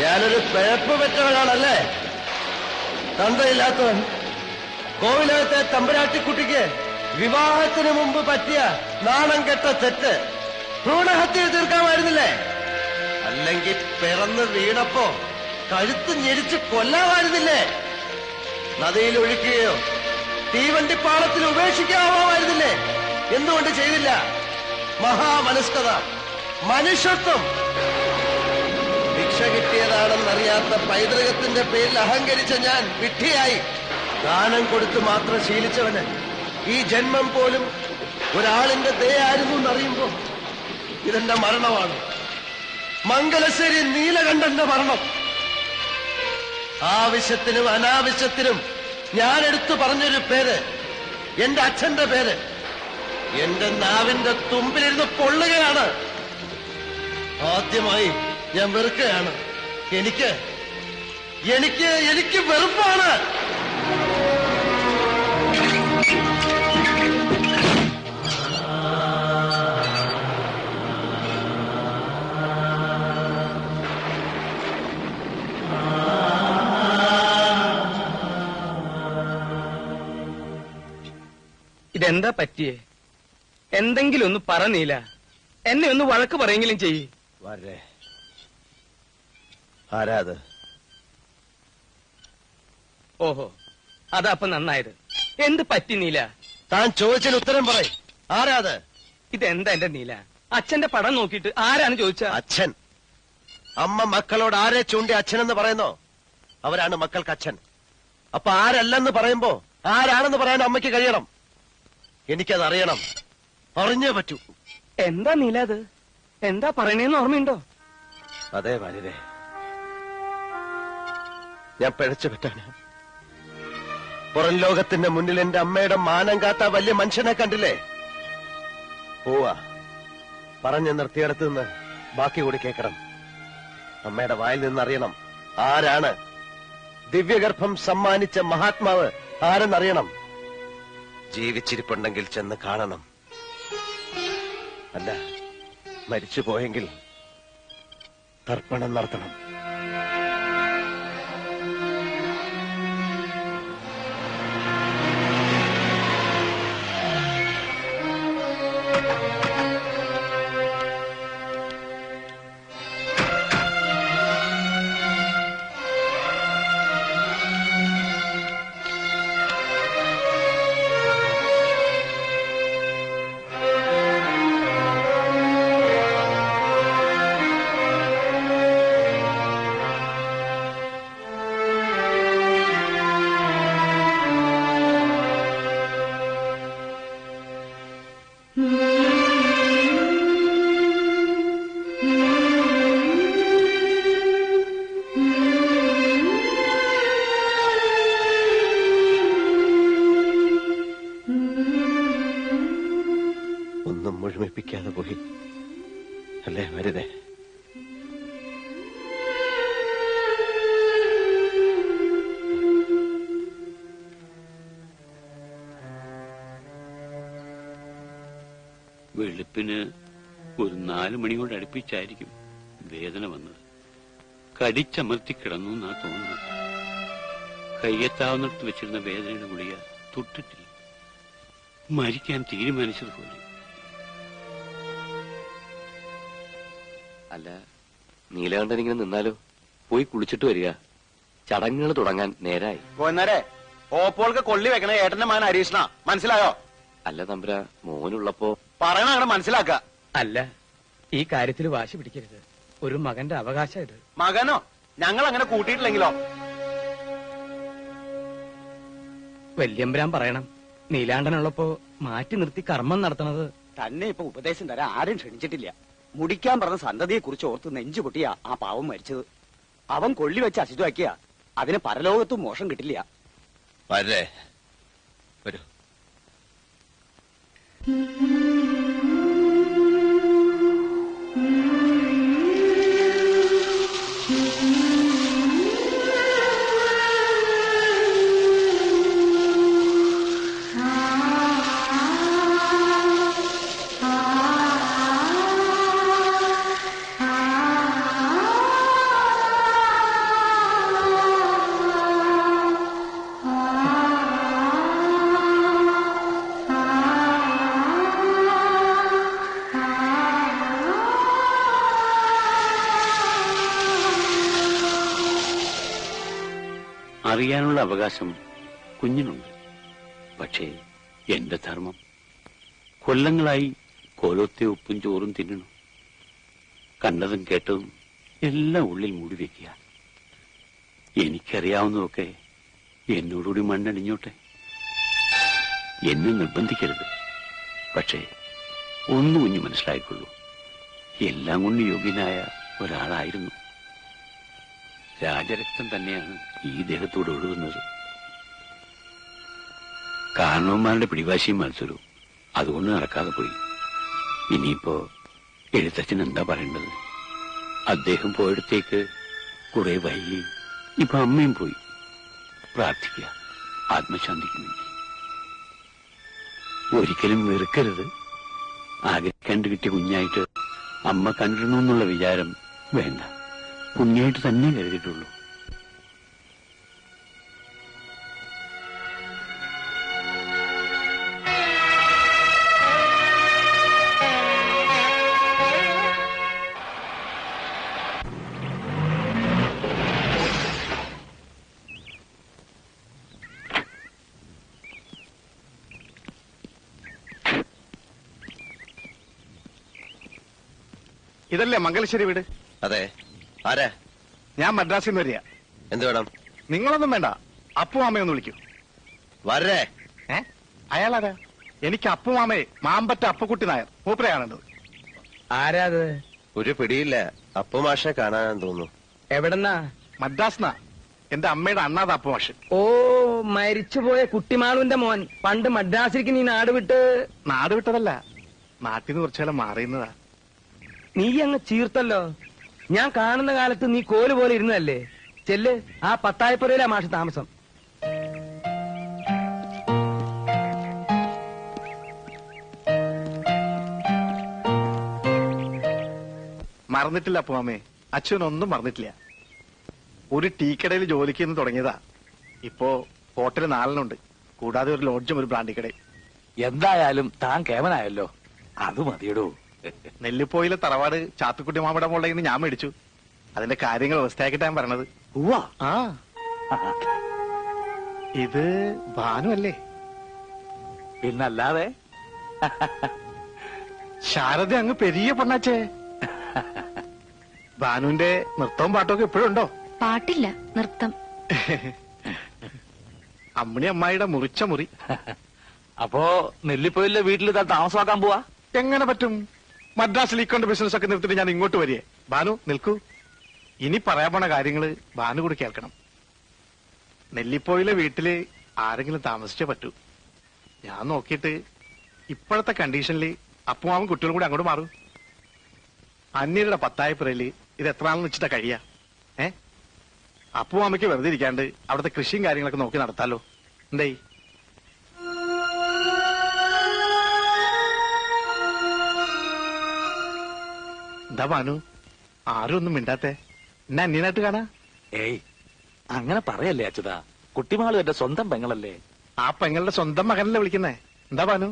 ഞാനൊരു പിഴപ്പ് പെറ്റവനാണല്ലേ? തന്തയില്ലാത്തവൻ. കോവിലകത്തെ തമ്പുരാട്ടിക്കുട്ടിക്ക് വിവാഹത്തിന് മുമ്പ് പറ്റിയ നാണം കെട്ട തെറ്റ് ഭ്രൂണഹത്യ തീർക്കാമായിരുന്നില്ലേ? അല്ലെങ്കിൽ പിറന്ന് വീണപ്പോ കഴുത്ത് ഞെരിച്ച് കൊല്ലാമായിരുന്നില്ലേ? നദിയിൽ ഒഴുക്കുകയോ തീവണ്ടിപ്പാളത്തിൽ ഉപേക്ഷിക്കാമായിരുന്നില്ലേ? എന്തുകൊണ്ട് ചെയ്തില്ല? മഹാമനസ്കത, മനുഷ്യത്വം. ഭിക്ഷ കിട്ടിയതാണെന്നറിയാത്ത പൈതൃകത്തിന്റെ പേരിൽ അഹങ്കരിച്ച ഞാൻ വിഡ്ഢിയായി. ദാനം കൊടുത്ത് മാത്രം ശീലിച്ചവന് ഈ ജന്മം പോലും ഒരാളിന്റെ ദയായിരുന്നു എന്നറിയുമ്പോ ഇതെന്റെ മരണമാണ്. മംഗലശ്ശേരി നീലകണ്ഠന്റെ മരണം. ആവശ്യത്തിനും അനാവശ്യത്തിനും ഞാൻ എടുത്തു പറഞ്ഞൊരു പേര്, എന്റെ അച്ഛന്റെ പേര്, എന്റെ നാവിന്റെ തുമ്പിലിരുന്ന് പൊള്ളുകയാണ്. ആദ്യമായി ഞാൻ വെറുക്കുകയാണ്. എനിക്ക് വെറുപ്പാണ്. ഇതെന്താ പറ്റിയേ? എന്തെങ്കിലും ഒന്ന് പറഞ്ഞില്ല. എന്നെ ഒന്ന് വഴക്ക് പറയെങ്കിലും ചെയ്യ്. വരേ. ആരാത്? ഓഹോ, അതപ്പൊ നന്നായത്. എന്ത് പറ്റി നീല? താൻ ചോദിച്ചതിന് ഉത്തരം പറയും. ആരാത്? ഇതെന്താ എന്റെ നീല? അച്ഛന്റെ പടം നോക്കിയിട്ട് ആരാണ് ചോദിച്ച? അച്ഛൻ. അമ്മ മക്കളോട് ആരെ ചൂണ്ടി അച്ഛനെന്ന് പറയുന്നോ അവരാണ് മക്കൾക്ക് അച്ഛൻ. അപ്പൊ ആരല്ലെന്ന് പറയുമ്പോ ആരാണെന്ന് പറയാൻ അമ്മയ്ക്ക് കഴിയണം. എനിക്കതറിയണം. അറിഞ്ഞേ പറ്റൂ. എന്താ നീല അത്? എന്താ പറയണേന്ന് ഓർമ്മയുണ്ടോ? അതെ വനിതേ, ഞാൻ പിഴച്ചു പറ്റാന്. പുറം ലോകത്തിന്റെ മുന്നിൽ എന്റെ അമ്മയുടെ മാനം കാത്ത വലിയ മനുഷ്യനെ കണ്ടില്ലേ? പോവാ. പറഞ്ഞു നിർത്തിയിടത്ത് നിന്ന് ബാക്കി കൂടി കേൾക്കണം. അമ്മയുടെ വായിൽ നിന്നറിയണം ആരാണ്. ദിവ്യഗർഭം സമ്മാനിച്ച മഹാത്മാവ് ആരെന്നറിയണം. ജീവിച്ചിരിപ്പുണ്ടെങ്കിൽ ചെന്ന് കാണണം. അല്ല, മരിച്ചുപോയെങ്കിൽ തർപ്പണം നടത്തണം. ഒന്നും മുഴുമിപ്പിക്കാതെ പോയി അല്ലേ വനിതേ? വെളുപ്പിന് ഒരു 4 മണിയോട് അടുപ്പിച്ചായിരിക്കും വേദന വന്നത്. കടിച്ചമർത്തി കിടന്നു എന്നാ തോന്നുന്നത്. കയ്യെത്താവുന്നിടത്ത് വെച്ചിരുന്ന വേദനയുടെ ഗുളിക തൊട്ടിട്ടില്ല. മരിക്കാൻ തീരുമാനിച്ചതുപോലെ. അല്ല, നീലകണ്ഠൻ ഇങ്ങനെ നിന്നാലോ? പോയി കുളിച്ചിട്ട് വരിക. ചടങ്ങുകൾ തുടങ്ങാൻ നേരായി. ഓപ്പോൾക്ക് കൊള്ളി വെക്കണ ഏട്ടന്റെ മകൻ ഹരീഷ്ണ, മനസ്സിലായോ? അല്ല തമ്പുരാ, മോനുള്ളപ്പോ പറയണ അങ്ങനെ മനസ്സിലാക്ക. അല്ല, ഈ കാര്യത്തിൽ വാശി പിടിക്കരുത്. ഒരു മകന്റെ അവകാശം ഇത്. മകനോ? ഞങ്ങൾ അങ്ങനെ കൂട്ടിയിട്ടില്ലെങ്കിലോ? വല്യമ്പരാൻ പറയണം, നീലാണ്ടനുള്ളപ്പോ മാറ്റി നിർത്തി കർമ്മം നടത്തണത്. തന്നെ ഇപ്പൊ ഉപദേശം തരാൻ ആരും ക്ഷണിച്ചിട്ടില്ല. മുടിക്കാൻ പറഞ്ഞ സന്തതിയെ കുറിച്ച് ഓർത്ത് നെഞ്ചു പൊട്ടിയ ആ പാവം മരിച്ചത്. അവൻ കൊള്ളി വെച്ച് അശുദ്ധമാക്കിയ അതിന് പരലോകത്തും മോശം കിട്ടില്ല. വരേ, വരൂ. അറിയാനുള്ള അവകാശം കുഞ്ഞിനുണ്ട്. പക്ഷേ എന്റെ ധർമ്മം കൊല്ലങ്ങളായി കോലത്തെ ഉപ്പും ചോറും തിന്നണം. കണ്ടതും കേട്ടതും എല്ലാം ഉള്ളിൽ മൂടി വെക്കുക. എനിക്കറിയാവുന്നതൊക്കെ എന്നോടുകൂടി മണ്ണടിഞ്ഞോട്ടെ. എന്നെ നിർബന്ധിക്കരുത്. പക്ഷേ ഒന്ന് കുഞ്ഞ് മനസ്സിലായിക്കൊള്ളൂ, എല്ലാം കൊണ്ട് യോഗ്യനായ ഒരാളായിരുന്നു. രാജരക്തം തന്നെയാണ് ഈ ദേഹത്തോട് ഒഴുകുന്നത്. കാരണവന്മാരുടെ പിടിവാശിയും മത്സരവും അതുകൊണ്ട് നടക്കാതെ പോയി. ഇനിയിപ്പോ എഴുത്തച്ഛൻ എന്താ പറയേണ്ടത്? അദ്ദേഹം പോയിടത്തേക്ക് കുറെ വൈകി. ഇപ്പൊ അമ്മയും പോയി. പ്രാർത്ഥിക്കുക ആത്മശാന്തിക്ക് വേണ്ടി. ഒരിക്കലും വെറുക്കരുത്. ആകെ കണ്ടു കിട്ടിയ കുഞ്ഞായിട്ട് അമ്മ കണ്ടിരുന്നു എന്നുള്ള വിചാരം വേണ്ട. കുഞ്ഞായിട്ട് തന്നെ കരുതിയിട്ടുള്ളൂ. ഇതല്ലേ മംഗലശ്ശേരി വീട്? അതെ. ആരാ? ഞാൻ മദ്രാസിൽ നിന്ന് വരിക. എന്ത് വേണം? നിങ്ങളൊന്നും വേണ്ട, അപ്പുമാമയൊന്ന് വിളിക്കൂ. വരേ. അയാളാരാ? എനിക്ക് അപ്പുമാമയെ മാമ്പറ്റ അപ്പുക്കുട്ടി നായർ മൂപ്പരയാണുള്ളത്. ആരാത്? ഒരു പിടിയില്ല. അപ്പുമാഷെ കാണാൻ തോന്നുന്നു. എവിടെന്നാ? മദ്രാസ്നാ. എന്റെ അമ്മയുടെ അണ്ണാത് അപ്പുമാഷൻ. ഓ, മരിച്ചുപോയ കുട്ടിമാളുവിന്റെ മോൻ. പണ്ട് മദ്രാസിലേക്ക് നീ നാട് വിട്ട്. നാട് വിട്ടതല്ല, നാട്ടിൽ നിന്ന് കുറച്ചാലും മാറിയുന്നതാ. നീ അങ്ങ് ചീർത്തല്ലോ. ഞാൻ കാണുന്ന കാലത്ത് നീ കോല് പോലെ ഇരുന്നതല്ലേ. ചെല്ല്, ആ പത്തായപ്പുരയിലാ മാഷ് താമസം. മറന്നിട്ടില്ല അപ്പുമാമേ, അച്ഛനൊന്നും മറന്നിട്ടില്ല. ഒരു ടീക്കടയിൽ ജോലിക്ക് നിന്ന് തുടങ്ങിയതാ. ഇപ്പോ ഹോട്ടൽ 4 കൂടാതെ ഒരു ലോഡ്ജും ഒരു ബ്രാൻഡിക്കടയും. എന്തായാലും താൻ കേവനായല്ലോ, അത് മതിയടോ. നെല്ലിപ്പോയിലെ തറവാട് ചാത്തുക്കുട്ടി മാമയുടെ മോളുടെ ഞാൻ മേടിച്ചു. അതിന്റെ കാര്യങ്ങൾ വ്യവസ്ഥയാക്കിട്ടാ ഞാൻ പറഞ്ഞത്. ആ, ഇത് ഭാനു അല്ലേ? പിന്നല്ലാതെ. ശാരദ അങ്ങ് പെരിയ പൊണ്ണാച്ചേ. ഭാനുവിന്റെ നൃത്തവും പാട്ടൊക്കെ ഇപ്പോഴും ഉണ്ടോ? പാട്ടില്ല, നൃത്തം. അമ്മണി അമ്മായിയുടെ മുറിച്ച മുറി. അപ്പോ നെല്ലിപ്പോയിലെ വീട്ടിൽ താൻ താമസമാക്കാൻ പോവാ? എങ്ങനെ പറ്റും? മദ്രാസിൽ ഇക്കൊണ്ട് ബിസിനസ് ഒക്കെ നിർത്തിട്ട് ഞാൻ ഇങ്ങോട്ട് വരികയെ. ഭാനു നിൽക്കൂ. ഇനി പറയാൻ പോണ കാര്യങ്ങള് ഭാനു കൂടി കേൾക്കണം. നെല്ലിപ്പോയിലെ വീട്ടില് ആരെങ്കിലും താമസിച്ചേ പറ്റൂ. ഞാൻ നോക്കിയിട്ട് ഇപ്പോഴത്തെ കണ്ടീഷനിൽ അപ്പുമാവും കുട്ടികളും കൂടി അങ്ങോട്ട് മാറും. അന്യരുടെ പത്തായപ്പുരയില് ഇത് എത്ര നാളെന്ന് വെച്ചിട്ടാ കഴിയാ? അപ്പുമാമയ്ക്ക് വെറുതെ ഇരിക്കാണ്ട് അവിടുത്തെ കൃഷിയും കാര്യങ്ങളൊക്കെ നോക്കി നടത്താലോ. എന്തേ? എന്താ ഭാനു, ആരും ഒന്നും മിണ്ടാത്തെ? എന്നെ അന്യനായിട്ട് കാണാ? ഏയ്, അങ്ങനെ പറയല്ലേ അച്യുതാ. കുട്ടിമാളും എന്റെ സ്വന്തം പെങ്ങളല്ലേ. ആ പെങ്ങളുടെ സ്വന്തം മകനല്ലേ വിളിക്കുന്നേ. എന്താ ഭാനു?